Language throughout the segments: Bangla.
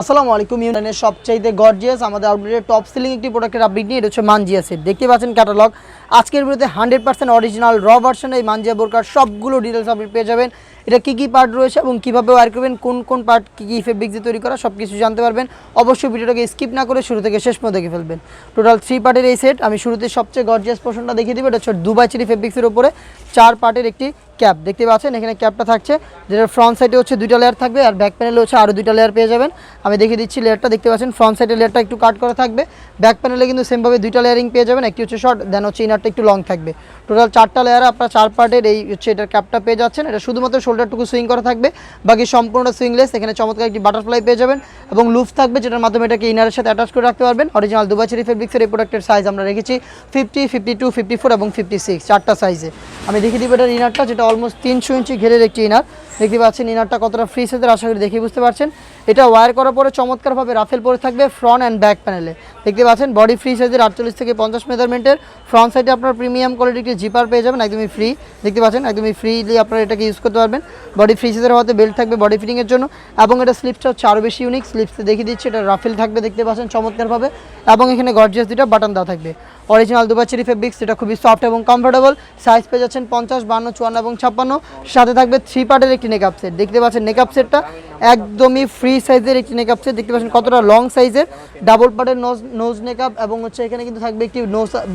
আসসালামু আলাইকুম। ইউনানের সবচাইতে গর্জিয়াস আমাদের আউটলেটের টপ সেলিং একটি প্রোডাক্টের আপডেট নিয়ে, এটা হচ্ছে মানজিয়া সেট। দেখতে পাচ্ছেন ক্যাটালগ। আজকের ভিডিওতে 100% অরিজিনাল র ভার্সন এই মানজিয়া বোরকার সবগুলো ডিটেলস আপডেট পেয়ে যাবেন। এটা কী পার্ট রয়েছে এবং কীভাবে ওয়্যার করবেন, কোন পার্ট কী ফেব্রিক দিয়ে তৈরি করা, সব কিছু জানতে পারবেন। অবশ্যই ভিডিওটাকে স্কিপ না করে শুরু থেকে শেষ পর্যন্ত দেখে ফেলবেন। টোটাল 3 পার্টের এই সেট। আমি শুরুতে সবচেয়ে গর্জিয়াস পোর্শনটা দেখিয়ে দেবো। এটা হচ্ছে দুবাই চেরি ফেব্রিক্সের উপরে 4 পার্টের একটি ক্যাপ দেখতে পাচ্ছেন। এখানে ক্যাপটা থাকছে, যেটা ফ্রন্ট সাইডে হচ্ছে 2টা লেয়ার থাকবে আর ব্যাক প্যানেলে হচ্ছে আরও 2টা লেয়ার পেয়ে যাবেন। আমি দেখিয়ে দিচ্ছি লেয়ারটা। দেখতে পাচ্ছেন ফ্রন্ট সাইডের লেয়ারটা একটু কাট করা থাকবে, ব্যাক প্যানেলে কিন্তু সেমভাবে 2টা লেয়ারিং পেয়ে যাবেন। একটি হচ্ছে শর্ট, দেন হচ্ছে ইনারটা একটু লং থাকবে। টোটাল 4টা লেয়ার আপনার 4 পার্টের এই হচ্ছে এটার ক্যাপটা পেয়ে যাচ্ছেন। এটা শুধুমাত্র শোল্ডারটুকু সুইং করা থাকবে, বাকি সম্পূর্ণটা সুইংলেস। এখানে চমৎকার একটি বাটারফ্লাই পেয়ে যাবেন এবং লুফ থাকবে, যেটার মাধ্যমে এটাকে ইনারের সাথে অ্যাটাচ করে রাখতে পারবেন। অরিজিনাল দুবাই চেরি ফেব্রিক্সের এই প্রোডাক্টের সাইজ আমরা রেখেছি 50, 52, 54 এবং 56, 4টা সাইজে। আমি দেখিয়ে দিব এটার ইনারটা, যেটা অলমোস্ট 300 ইঞ্চি ঘেরের একটি ইনার। দেখতে পাচ্ছেন ইনারটা কতটা ফ্রি সাইজের, আশা করি দেখে বুঝতে পারছেন। এটা ওয়্যার করার পরে চমৎকারভাবে রাফেল পরে থাকবে ফ্রন্ট অ্যান্ড ব্যাক প্যানেলে। দেখতে পাচ্ছেন বডি ফ্রি সাইজের 48 থেকে 50 মেজারমেন্টের। ফ্রন্ট সাইডে আপনার প্রিমিয়াম কোয়ালিটির একটি জিপার পেয়ে যাবেন, একদমই ফ্রি। দেখতে পাচ্ছেন একদমই ফ্রিলি আপনারা এটাকে ইউজ করতে পারবেন। বডি ফ্রি সাইজের হওয়াতে বেল্ট থাকবে বডি ফিটিংয়ের জন্য, এবং এটা স্লিপসটা হচ্ছে আরও বেশি ইউনিক। স্লিপসে দেখিয়ে দিচ্ছি, এটা রাফেল থাকবে দেখতে পাচ্ছেন চমৎকারভাবে, এবং এখানে গর্জিয়াস 2টা বাটন দেওয়া থাকবে। অরিজিনাল দুবাই চেরি ফেব্রিক্স, যেটা খুবই সফট এবং কমফোর্টেবল। সাইজ পেয়ে যাচ্ছেন 50, 52, 54 এবং 56। সাথে থাকবে 3 পার্টের একটি নেকআপ সেট। দেখতে পাচ্ছেন নেকআপ সেটটা একদমই ফ্রি সাইজের একটি নেকআপ সেট। দেখতে পাচ্ছেন কতটা লং সাইজের, ডাবল পার্টের নোজ নেকআপ, এবং হচ্ছে এখানে কিন্তু থাকবে একটি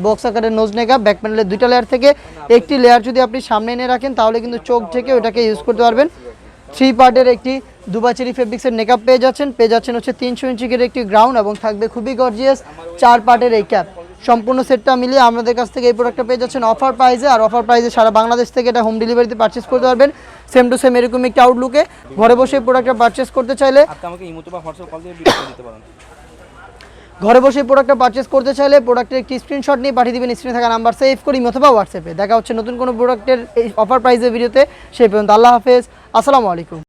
বক্স আকারের নোজ নেকআপ। ব্যাক প্যানেলের 2টা লেয়ার থেকে একটি লেয়ার যদি আপনি সামনে এনে রাখেন, তাহলে কিন্তু চোখ থেকে ওটাকে ইউজ করতে পারবেন। 3 পার্টের একটি দুবাই চেরি ফেব্রিক্সের নেকআপ পেয়ে যাচ্ছেন হচ্ছে 300 ইঞ্চির একটি গ্রাউন্ড, এবং থাকবে খুবই গর্জিয়াস 4 পার্টের এই ক্যাপ। সম্পূর্ণ সেটটা মিলিয়ে আমাদের কাছ থেকে এই প্রোডাক্টটা পেয়ে যাচ্ছেন অফার প্রাইসে। আর অফার প্রাইসে সারা বাংলাদেশ থেকে এটা হোম ডেলিভারিতে পারচেস করতে পারবেন। সেম টু সেম এরকম একটি আউটলুকে ঘরে বসে প্রোডাক্টটা পারচেস করতে চাইলে ঘরে বসে প্রোডাক্টটা পারচেস করতে চাইলে প্রোডাক্টের একটি স্ক্রিনশট নিয়ে পাঠিয়ে দিবেন স্ক্রিনে থাকা নাম্বার সেভ করি অথবা হোয়াটসঅ্যাপে। দেখা হচ্ছে নতুন কোনো প্রোডাক্টের এই অফার প্রাইসের ভিডিওতে। সেই পর্যন্ত আল্লাহ হাফেজ, আসসালামু আলাইকুম।